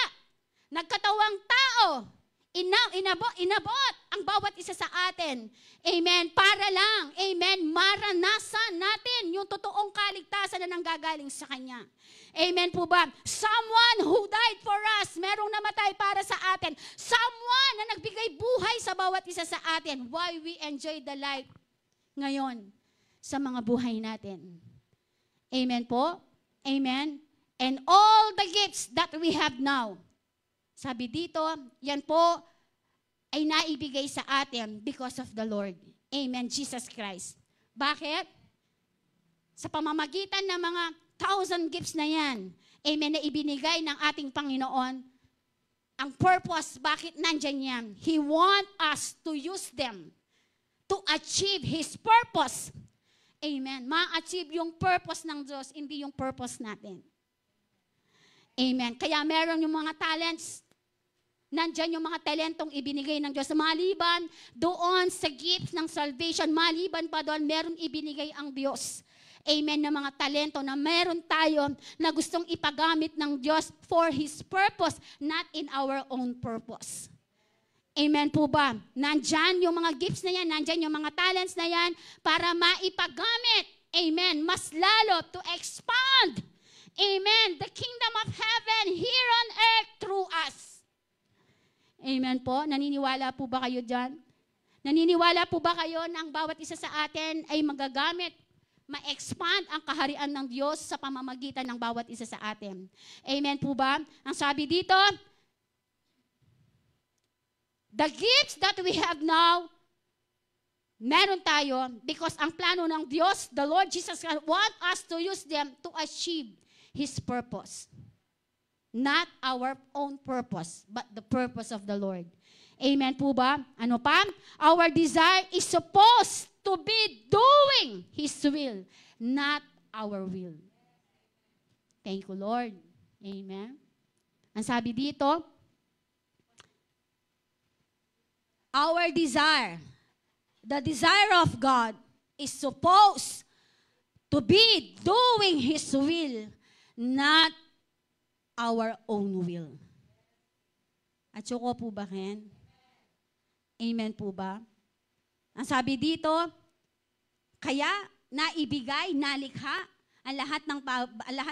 nagkatawang tao, inabot ang bawat isa sa atin. Amen. Para lang, amen, maranasan natin yung totoong kaligtasan na nanggagaling sa Kanya. Amen po ba? Someone who died for us, merong namatay para sa atin. Someone na nagbigay buhay sa bawat isa sa atin. Why we enjoy the life ngayon sa mga buhay natin. Amen po? Amen? And all the gifts that we have now. Sabi dito, yan po ay naibigay sa atin because of the Lord. Amen, Jesus Christ. Bakit? Sa pamamagitan ng mga 1,000 gifts na yan, amen, na ibinigay ng ating Panginoon, ang purpose, bakit nandyan yan? He want us to use them to achieve His purpose. Amen. Ma-achieve yung purpose ng Diyos, hindi yung purpose natin. Amen. Kaya meron yung mga talents, nandyan yung mga talentong ibinigay ng Diyos. Maliban doon sa gift ng salvation, maliban pa doon, meron ibinigay ang Diyos. Amen, na mga talento na meron tayo na gustong ipagamit ng Diyos for His purpose, not in our own purpose. Amen po ba? Nandyan yung mga gifts na yan, nandyan yung mga talents na yan para maipagamit, amen, mas lalo to expand, amen, the kingdom of heaven here on earth through us. Amen po? Naniniwala po ba kayo dyan? Naniniwala po ba kayo na ang bawat isa sa atin ay magagamit, ma-expand ang kaharian ng Diyos sa pamamagitan ng bawat isa sa atin? Amen po ba? Ang sabi dito, the gifts that we have now, meron tayo because ang plano ng Diyos, the Lord Jesus Christ, want us to use them to achieve His purpose. Not our own purpose, but the purpose of the Lord. Amen po ba? Ano pa? Our desire is supposed to be doing His will, not our will. Thank you, Lord. Amen. Ang sabi dito, our desire, the desire of God is supposed to be doing His will, not our own will. At soko po ba, Ken? Amen po ba? Ang sabi dito, kaya naibigay, nalikha ang lahat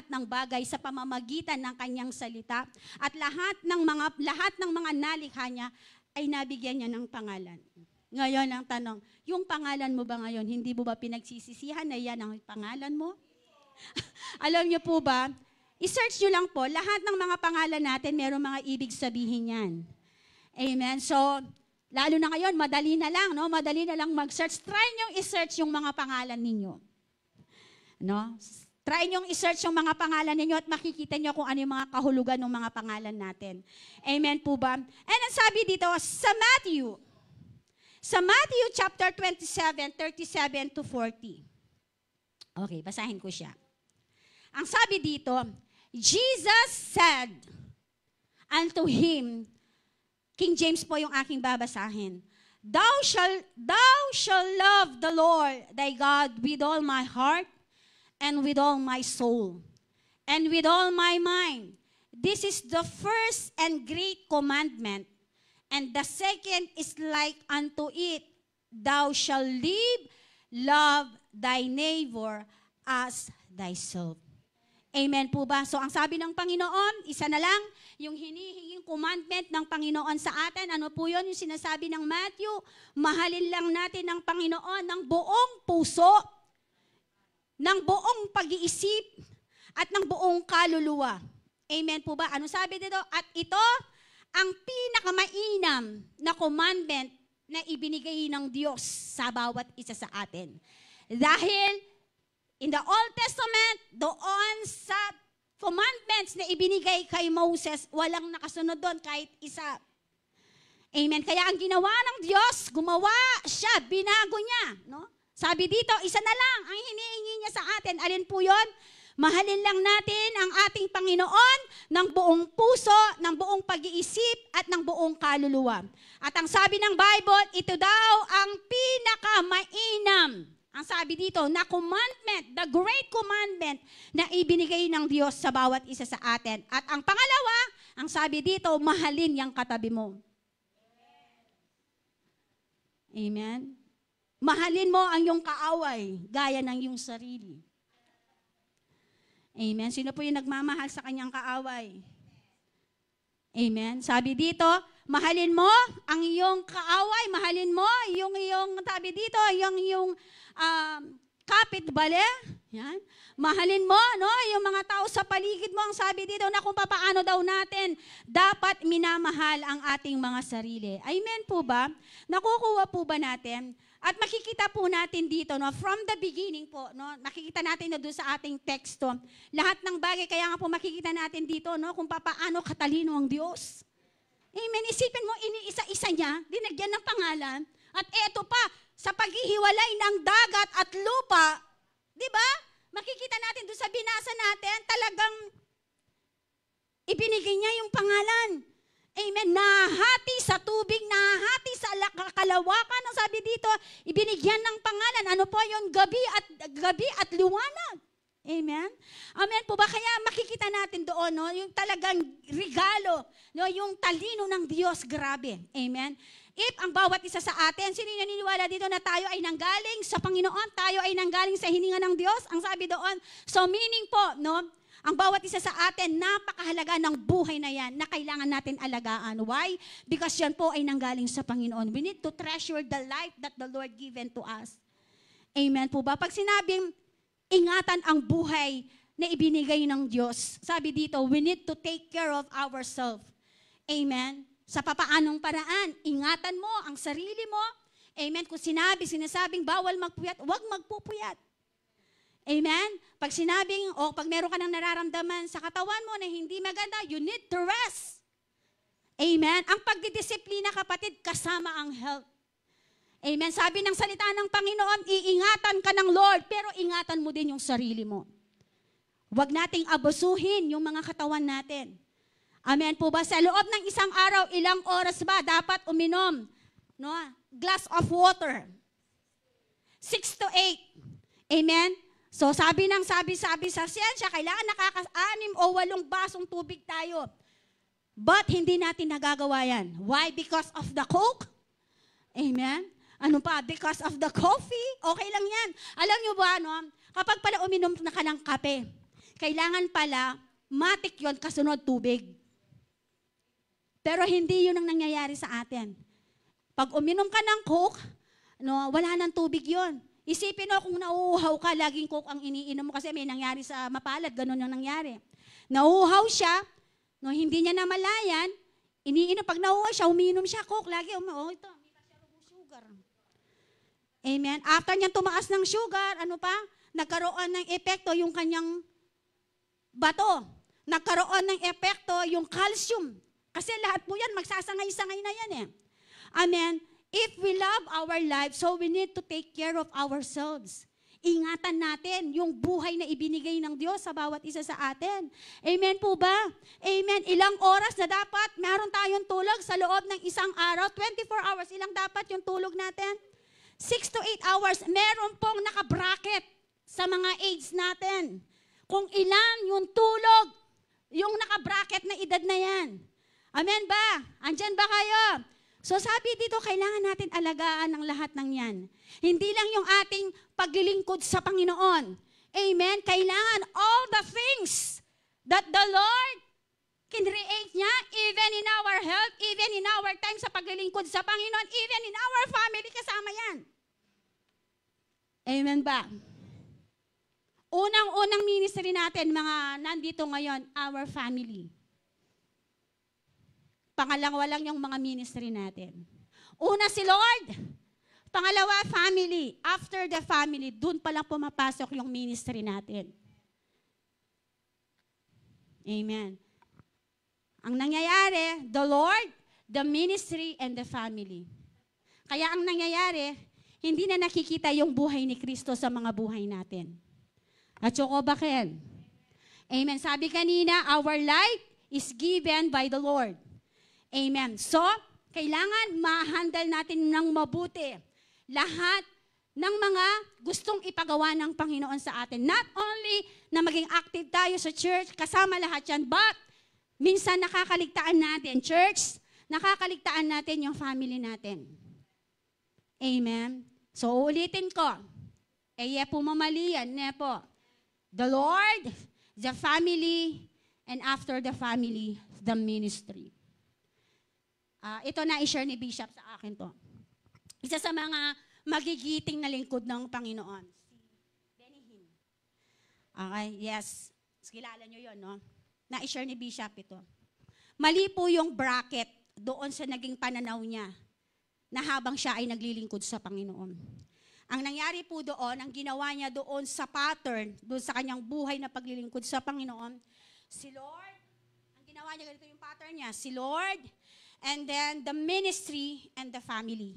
ng bagay sa pamamagitan ng kanyang salita at lahat ng mga nalikha niya ay nabigyan niya ng pangalan. Ngayon ang tanong, yung pangalan mo ba ngayon, hindi mo ba pinagsisisihan na yan ang pangalan mo? Alam niyo po ba, i-search niyo lang po, lahat ng mga pangalan natin, meron mga ibig sabihin yan. Amen? So, lalo na ngayon, madali na lang, no? Madali na lang mag-search. Try nyo i-search yung mga pangalan ninyo. No? Try nyo i-search yung mga pangalan ninyo at makikita nyo kung ano yung mga kahulugan ng mga pangalan natin. Amen po ba? And ang sabi dito, sa Matthew chapter 27, 37 to 40. Okay, basahin ko siya. Ang sabi dito, Jesus said unto him, King James po yung aking babasahin. Thou shall love the Lord thy God with all my heart and with all my soul and with all my mind. This is the first and great commandment. And the second is like unto it. Thou shalt love thy neighbor as thyself. Amen po ba? So ang sabi ng Panginoon, isa na lang, yung hinihinging commandment ng Panginoon sa atin, ano po yun? Yung sinasabi ng Matthew, mahalin lang natin ang Panginoon ng buong puso, ng buong pag-iisip, at ng buong kaluluwa. Amen po ba? Ano sabi dito? At ito, ang pinakamainam na commandment na ibinigay ng Diyos sa bawat isa sa atin. Dahil, in the Old Testament, doon sa commandments na ibinigay kay Moses, walang nakasunod doon kahit isa. Amen. Kaya ang ginawa ng Diyos, gumawa siya, binago niya. No? Sabi dito, isa na lang ang hinihingi niya sa atin. Alin po yun? Mahalin lang natin ang ating Panginoon ng buong puso, ng buong pag-iisip, at ng buong kaluluwa. At ang sabi ng Bible, ito daw ang pinakamainam. Ang sabi dito, na commandment, the great commandment na ibinigay ng Diyos sa bawat isa sa atin. At ang pangalawa, ang sabi dito, mahalin yung katabi mo. Amen? Mahalin mo ang iyong kaaway, gaya ng iyong sarili. Amen? Sino po yung nagmamahal sa kanyang kaaway? Amen? Sabi dito, mahalin mo ang iyong kaaway, mahalin mo yung sabi dito, yung kapitbale, yan. Mahalin mo, no, yung mga tao sa paligid mo. Ang sabi dito na kung paano daw natin dapat minamahal ang ating mga sarili. Amen po ba? Nakukuha po ba natin? At makikita po natin dito, no, from the beginning po, no, makikita natin na doon sa ating teksto, lahat ng bagay, kaya nga po makikita natin dito, no, kung paano katalino ang Diyos. Amen. Isipin mo, iniisa-isa niya, dinagyan ng pangalan, at eto pa, sa paghihiwalay ng dagat at lupa, di ba? Makikita natin doon sa binasa natin, talagang ibinigay niya yung pangalan. Amen. Nahati sa tubig, nahati sa kalawakan. Ang sabi dito, ibinigyan ng pangalan. Ano po yun? Gabi at liwanag. Amen? Amen po ba? Kaya makikita natin doon, no, yung talagang regalo, no, yung talino ng Diyos, grabe. Amen? If ang bawat isa sa atin, sino yung naniniwala dito na tayo ay nanggaling sa Panginoon, tayo ay nanggaling sa hininga ng Diyos, ang sabi doon, so meaning po, no, ang bawat isa sa atin, napakahalaga ng buhay na yan na kailangan natin alagaan. Why? Because yan po ay nanggaling sa Panginoon. We need to treasure the life that the Lord given to us. Amen po ba? Pag sinabing, ingatan ang buhay na ibinigay ng Diyos. Sabi dito, we need to take care of ourselves. Amen? Sa papaanong paraan, ingatan mo ang sarili mo. Amen? Kung sinasabing bawal magpuyat, huwag magpupuyat. Amen? Pag sinabing, o pag meron ka ng nararamdaman sa katawan mo na hindi maganda, you need to rest. Amen? Ang pagdidisiplina, kapatid, kasama ang health. Amen. Sabi ng salita ng Panginoon, iingatan ka ng Lord, pero ingatan mo din yung sarili mo. Huwag nating abusuhin yung mga katawan natin. Amen po ba? Sa loob ng isang araw, ilang oras ba dapat uminom? No? Glass of water. 6 to 8. Amen? So sabi sa siyensya, kailangan nakaka-6 o 8 basong tubig tayo. But hindi natin nagagawa yan. Why? Because of the Coke? Amen? Ano pa? Because of the coffee? Okay lang yan. Alam nyo ba, no? Kapag pala uminom na ka ng kape, kailangan pala, matik yun kasunod tubig. Pero hindi yun ang nangyayari sa atin. Pag uminom ka ng Coke, no, wala nang tubig yun. Isipin mo kung nauuhaw ka, laging Coke ang iniinom mo kasi may nangyari sa mapalad, ganun yung nangyari. Nauuhaw siya, no, hindi niya namalayan, iniinom, pag nauuhaw siya, umiinom siya Coke, lagi, ito. Amen. After niyang tumaas ng sugar, ano pa? Nagkaroon ng epekto yung kanyang bato. Nagkaroon ng epekto yung calcium. Kasi lahat po yan, magsasangay-sangay na yan eh. Amen. If we love our life, so we need to take care of ourselves. Ingatan natin yung buhay na ibinigay ng Diyos sa bawat isa sa atin. Amen po ba? Amen. Ilang oras na dapat meron tayong tulog sa loob ng isang araw? 24 hours. Ilang dapat yung tulog natin? 6 to 8 hours, meron pong naka-bracket sa mga age natin. Kung ilan yung tulog, yung naka-bracket na edad na yan. Amen ba? Andyan ba kayo? So sabi dito, kailangan natin alagaan ang lahat ng yan. Hindi lang yung ating paglilingkod sa Panginoon. Amen? Kailangan all the things that the Lord kinreate niya, even in our health, even in our time sa paglilingkod sa Panginoon, even in our family, kasama yan. Amen ba? Unang-unang ministry natin, mga nandito ngayon, our family. Pangalawa lang yung mga ministry natin. Una si Lord. Pangalawa, family. After the family, dun pa lang pumapasok yung ministry natin. Amen. Ang nangyayari, the Lord, the ministry, and the family. Kaya ang nangyayari, hindi na nakikita yung buhay ni Kristo sa mga buhay natin. At yung bakit? Amen. Sabi kanina, our life is given by the Lord. Amen. So, kailangan ma-handle natin ng mabuti lahat ng mga gustong ipagawa ng Panginoon sa atin. Not only na maging active tayo sa church, kasama lahat yan, but minsan nakakaligtaan natin, church, nakakaligtaan natin yung family natin. Amen. So, ulitin ko. Po mamalian, po. The Lord, the family, and after the family, the ministry. Ito na i-share ni Bishop sa akin to. Isa sa mga magigiting na lingkod ng Panginoon. Okay, yes. Kilala nyo yun, no? Na-share ni Bishop ito. Mali po yung bracket doon sa naging pananaw niya na habang siya ay naglilingkod sa Panginoon. Ang nangyari po doon, ang ginawa niya doon sa pattern, doon sa kanyang buhay na paglilingkod sa Panginoon, si Lord, ang ginawa niya, ganito yung pattern niya, si Lord, and then the ministry and the family.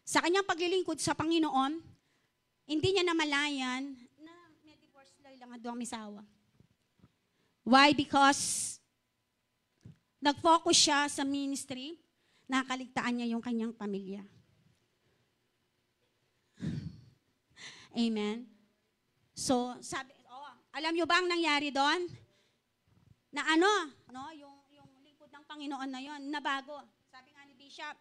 Sa kanyang paglilingkod sa Panginoon, hindi niya namalayan na may divorce lang ang misawa. Why? Because nag-focus siya sa ministry, nakaligtaan niya yung kanyang pamilya. Amen. So, sabi, alam niyo ba ang nangyari doon? Na yung lingkod ng Panginoon na yon, nabago. Sabi nga ni Bishop,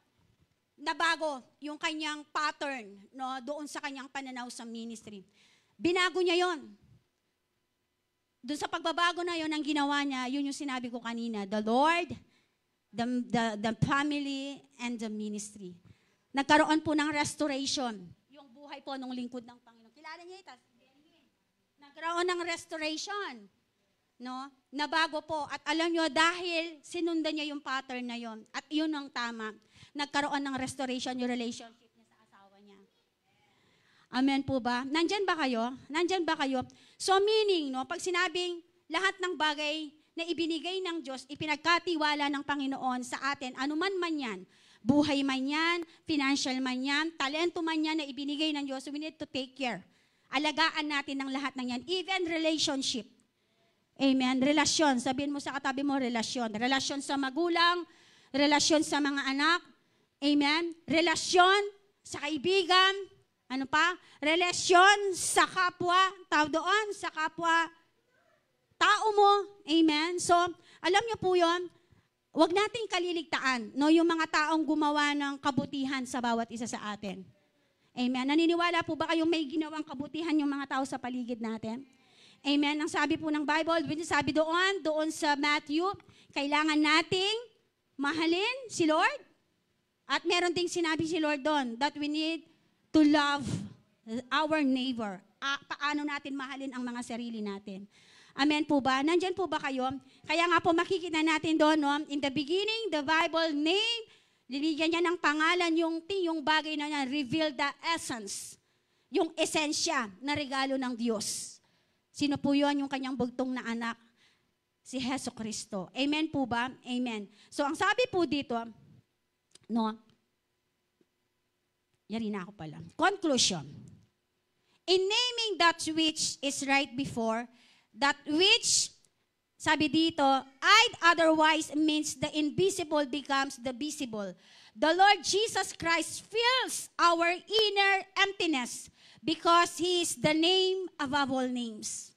nabago yung kanyang pattern, no, doon sa kanyang pananaw sa ministry. Binago niya yon. Doon sa pagbabago na yon, ang ginawa niya, yun yung sinabi ko kanina, the Lord, the family, and the ministry. Nagkaroon po ng restoration, yung buhay po ng lingkod ng Panginoon. Kilala niya ito? Nagkaroon ng restoration. No? Nabago po. At alam nyo, dahil sinundan niya yung pattern na yon, at yun ang tama, nagkaroon ng restoration yung relationship niya sa asawa niya. Amen po ba? Nandyan ba kayo? Nandyan ba kayo? So meaning, no, pag sinabing lahat ng bagay na ibinigay ng Diyos, ipinagkatiwala ng Panginoon sa atin, anuman man yan, buhay man yan, financial man yan, talento man yan na ibinigay ng Diyos, we need to take care. Alagaan natin ng lahat ng yan, even relationship. Amen. Relasyon. Sabihin mo sa katabi mo, relasyon. Relasyon sa magulang, relasyon sa mga anak. Amen. Relasyon sa kaibigan. Ano pa? Relasyon sa kapwa. Tao doon, sa kapwa tao mo. Amen. So, alam niyo po yon, huwag nating kaliligtaan, no, yung mga taong gumawa ng kabutihan sa bawat isa sa atin. Amen. Naniniwala po ba kayong may ginawang kabutihan yung mga tao sa paligid natin? Amen. Ang sabi po ng Bible, sabi doon sa Matthew, kailangan nating mahalin si Lord. At meron ding sinabi si Lord doon, that we need to love our neighbor. Paano natin mahalin ang mga sarili natin? Amen po ba? Nandyan po ba kayo? Kaya nga po makikita natin doon, no? In the beginning, the Bible name, linigyan niya ng pangalan yung bagay na niya, reveal the essence, yung esensya na regalo ng Diyos. Sino po yun? Yung kanyang bugtong na anak, si Hesus Kristo. Amen po ba? Amen. So ang sabi po dito, no, yari na ako pala. Conclusion. In naming that which is right before, that which, sabi dito, otherwise means the invisible becomes the visible. The Lord Jesus Christ fills our inner emptiness because He is the name above all names.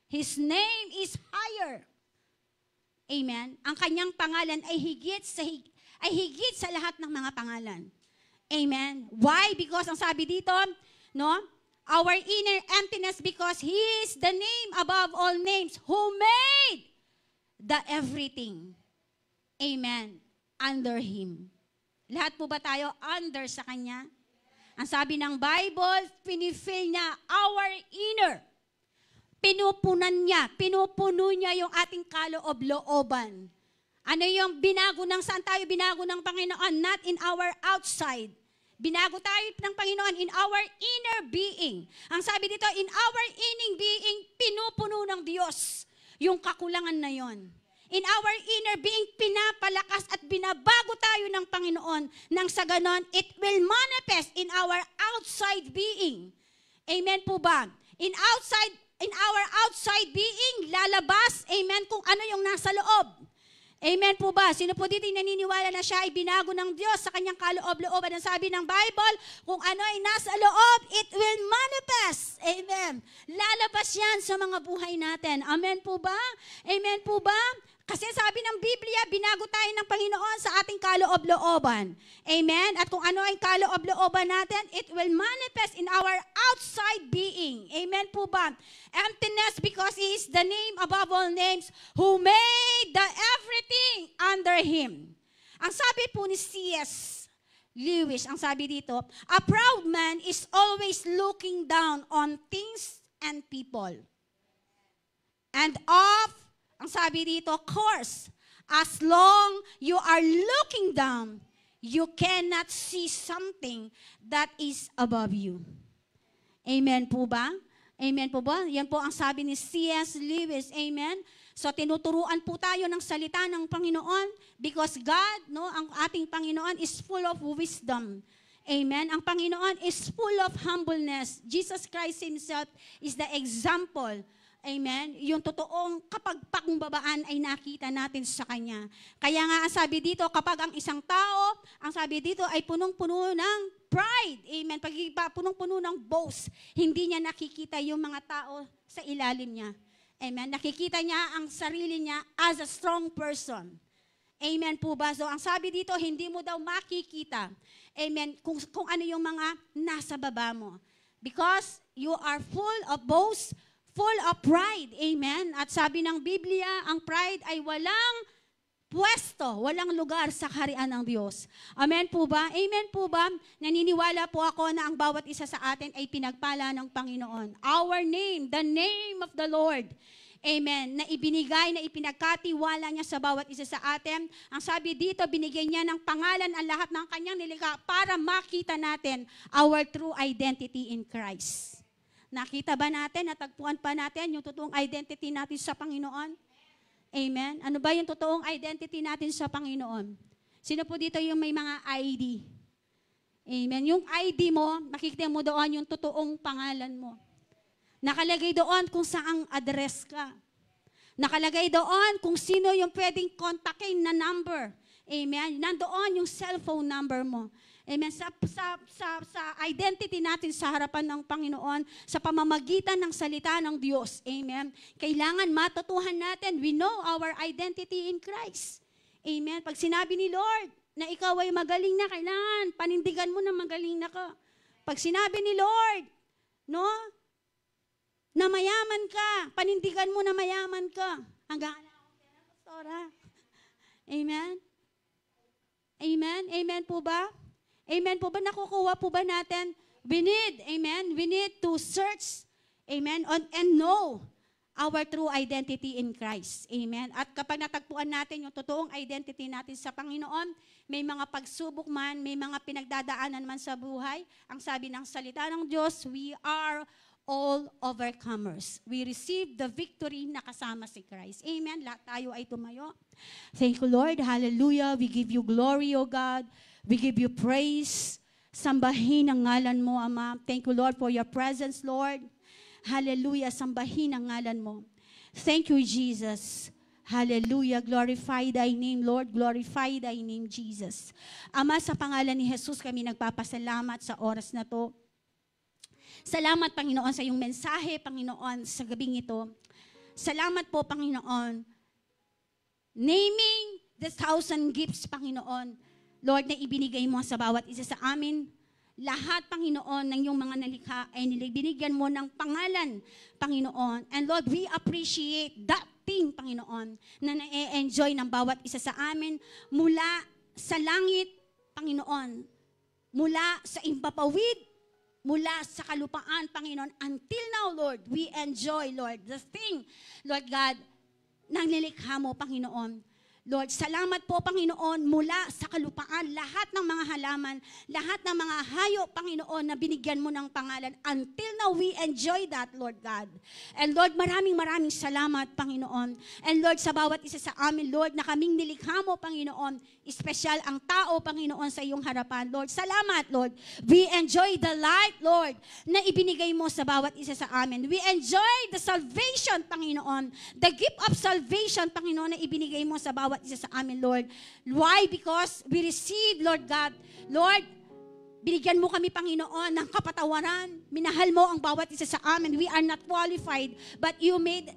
His name is higher. Amen. Ang kanyang pangalan ay higit sa lahat ng mga pangalan. Amen. Why? Because ang sabi dito, no, our inner emptiness because He is the name above all names who made the everything. Amen. Under Him. Lahat po ba tayo under sa Kanya? Ang sabi ng Bible, pinifill niya our inner. Pinupuno niya yung ating kaloob-looban. Ano yung binago ng saan tayo binago ng Panginoon? Not in our outside. Binago tayo ng Panginoon in our inner being. Ang sabi dito, in our inner being, pinupuno ng Diyos yung kakulangan na yon. In our inner being, pinapalakas at binabago tayo ng Panginoon nang sa ganon, it will manifest in our outside being. Amen po ba? In our outside being, lalabas, amen, kung ano yung nasa loob. Amen po ba? Sino po dito naniniwala na siya ay binago ng Diyos sa kanyang kaloob-looban? Ang sabi ng Bible, kung ano ay nasa loob, it will manifest. Amen. Lalabas yan sa mga buhay natin. Amen po ba? Amen po ba? Kasi sabi ng Biblia, binago tayo ng Panginoon sa ating kaloob-looban. Amen? At kung ano ay kaloob-looban natin, it will manifest in our outside being. Amen po ba? Emptiness because He is the name above all names who made the everything under Him. Ang sabi po ni C.S. Lewis, ang sabi dito, a proud man is always looking down on things and people. and of, ang sabi dito, course, as long you are looking down, you cannot see something that is above you. Amen po ba? Amen po ba? Yan po ang sabi ni C.S. Lewis. Amen? So tinuturuan po tayo ng salita ng Panginoon because God, no, ang ating Panginoon is full of wisdom. Amen? Ang Panginoon is full of humbleness. Jesus Christ Himself is the example. Amen? Yung totoong kapagpakumbabaan ay nakita natin sa Kanya. Kaya nga ang sabi dito, kapag ang isang tao, ang sabi dito ay punong-puno ng pride. Amen? Pag punong-puno ng boast, hindi niya nakikita yung mga tao sa ilalim niya. Amen? Nakikita niya ang sarili niya as a strong person. Amen po ba? So ang sabi dito, hindi mo daw makikita. Amen? Kung ano yung mga nasa baba mo. Because you are full of boast, full of pride. Amen? At sabi ng Biblia, ang pride ay walang pwesto, walang lugar sa kaharian ng Diyos. Amen po ba? Amen po ba? Naniniwala po ako na ang bawat isa sa atin ay pinagpala ng Panginoon. Our name, the name of the Lord. Amen. Na ibinigay, na ipinagkatiwala niya sa bawat isa sa atin. Ang sabi dito, binigyan niya ng pangalan ang lahat ng kanyang nilikha para makita natin our true identity in Christ. Nakita ba natin, natagpuan pa natin yung totoong identity natin sa Panginoon? Amen? Ano ba yung totoong identity natin sa Panginoon? Sino po dito yung may mga ID? Amen? Yung ID mo, makikita mo doon yung totoong pangalan mo. Nakalagay doon kung saang address ka. Nakalagay doon kung sino yung pwedeng kontakin na number. Amen? Nandoon yung cellphone number mo. Amen. Sa identity natin sa harapan ng Panginoon, sa pamamagitan ng salita ng Diyos. Amen. Kailangan matutuhan natin, we know our identity in Christ. Amen. Pag sinabi ni Lord na ikaw ay magaling na, kailangan panindigan mo na magaling na ka. Pag sinabi ni Lord, no, na mayaman ka, panindigan mo na mayaman ka. Hanggang pastora. Amen. Amen. Amen po ba? Amen po ba? Nakukuha po ba natin? We need, amen, we need to search, amen, and know our true identity in Christ. Amen. At kapag natagpuan natin yung totoong identity natin sa Panginoon, may mga pagsubok man, may mga pinagdadaanan man sa buhay, ang sabi ng salita ng Diyos, we are all overcomers. We receive the victory na kasama si Christ. Amen. Lahat tayo ay tumayo. Thank you, Lord. Hallelujah. We give you glory, O God. We give you praise. Sambahin ang ngalan mo, Ama. Thank you, Lord, for your presence, Lord. Hallelujah. Sambahin ang ngalan mo. Thank you, Jesus. Hallelujah. Glorify thy name, Lord. Glorify thy name, Jesus. Ama, sa pangalan ni Jesus, kami nagpapasalamat sa oras na to. Salamat, Panginoon, sa iyong mensahe, Panginoon, sa gabing ito. Salamat po, Panginoon. Naming the 1,000 gifts, Panginoon, Lord, na ibinigay mo sa bawat isa sa amin. Lahat, Panginoon, ng iyong mga nalikha ay binigyan mo ng pangalan, Panginoon. And Lord, we appreciate that thing, Panginoon, na na-enjoy ng bawat isa sa amin mula sa langit, Panginoon, mula sa impapawid, mula sa kalupaan, Panginoon, until now, Lord, we enjoy, Lord, the thing, Lord God, nang nilikha mo, Panginoon. Lord, salamat po, Panginoon, mula sa kalupaan, lahat ng mga halaman, lahat ng mga hayop, Panginoon, na binigyan mo ng pangalan. Until now, we enjoy that, Lord God. And Lord, maraming salamat, Panginoon. And Lord, sa bawat isa sa amin, Lord, na kaming nilikha mo, Panginoon, espesyal ang tao, Panginoon, sa iyong harapan. Lord, salamat, Lord. We enjoy the light, Lord, na ibinigay mo sa bawat isa sa amin. We enjoy the salvation, Panginoon. The gift of salvation, Panginoon, na ibinigay mo sa bawat isa sa amin, Lord. Why? Because we receive, Lord God, Lord, binigyan mo kami, Panginoon, ng kapatawaran. Minahal mo ang bawat isa sa amin. We are not qualified, but you made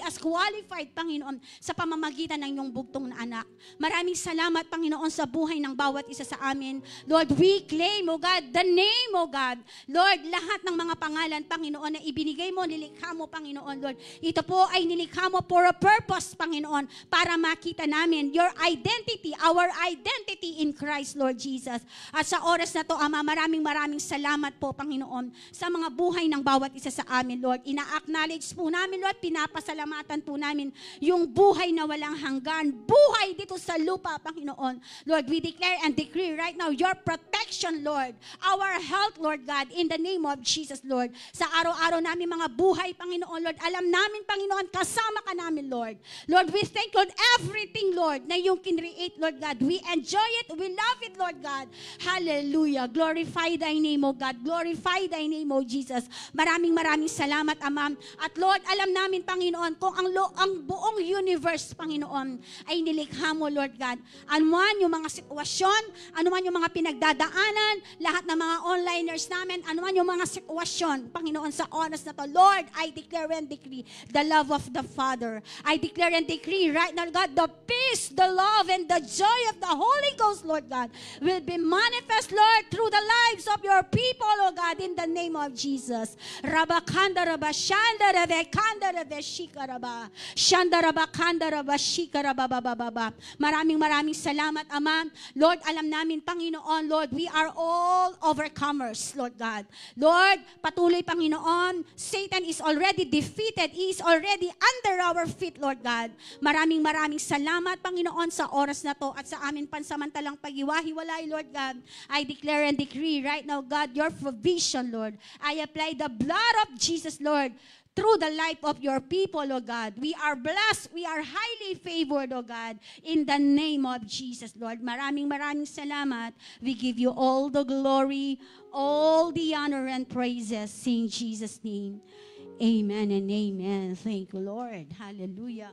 us qualified, Panginoon, sa pamamagitan ng iyong bugtong na anak. Maraming salamat, Panginoon, sa buhay ng bawat isa sa amin. Lord, we claim, O God, the name, O God. Lord, lahat ng mga pangalan, Panginoon, na ibinigay mo, nilikha mo, Panginoon, Lord. Ito po ay nilikha mo for a purpose, Panginoon, para makita namin your identity, our identity in Christ, Lord Jesus. At sa oras na to, Ama, maraming salamat po, Panginoon, sa mga buhay ng bawat isa sa amin, Lord. Ina-acknowledge po namin, Lord, pinapasalamatan po namin yung buhay na walang hanggan, buhay dito sa lupa, Panginoon. Lord, we declare and decree right now your protection, Lord, our health, Lord God, in the name of Jesus, Lord. Sa araw-araw namin mga buhay, Panginoon, Lord, alam namin, Panginoon, kasama ka namin, Lord. Lord, we thank, Lord, everything, Lord, na yung kinreate, Lord God. We enjoy it, we love it, Lord God. Hallelujah. Glorify thy name, O God. Glorify thy name, O Jesus. Maraming salamat, Ama. At Lord, alam namin, Panginoon, kung ang buong universe, Panginoon, ay nilikha mo, Lord God. Anuman yung mga sitwasyon, anuman yung mga pinagdadaanan, lahat ng mga onliners namin, anuman yung mga sitwasyon, Panginoon, sa oras na to, Lord, I declare and decree the love of the Father. I declare and decree right now, God, the peace, the love, and the joy of the Holy Ghost, Lord God, will be manifest, Lord, through the lives of your people, oh God, in the name of Jesus. Rabakanda raba, shanda rabe, kanda rabe, shika raba, shanda raba, kanda raba, shika raba, bababa. Maraming salamat, Ama. Lord, alam namin, Panginoon, Lord, we are all overcomers, Lord God. Lord, patuloy, Panginoon, Satan is already defeated. He is already under our feet, Lord God. Maraming salamat, Panginoon, sa oras na to at sa amin pansamantalang pag-iwahiwalay, Lord God. I declare and decree right now, God, your provision, Lord. I apply the blood of Jesus, Lord, through the life of your people, O God. We are blessed. We are highly favored, O God, in the name of Jesus, Lord. Maraming salamat. We give you all the glory, all the honor and praises in Jesus' name. Amen and amen. Thank you, Lord. Hallelujah.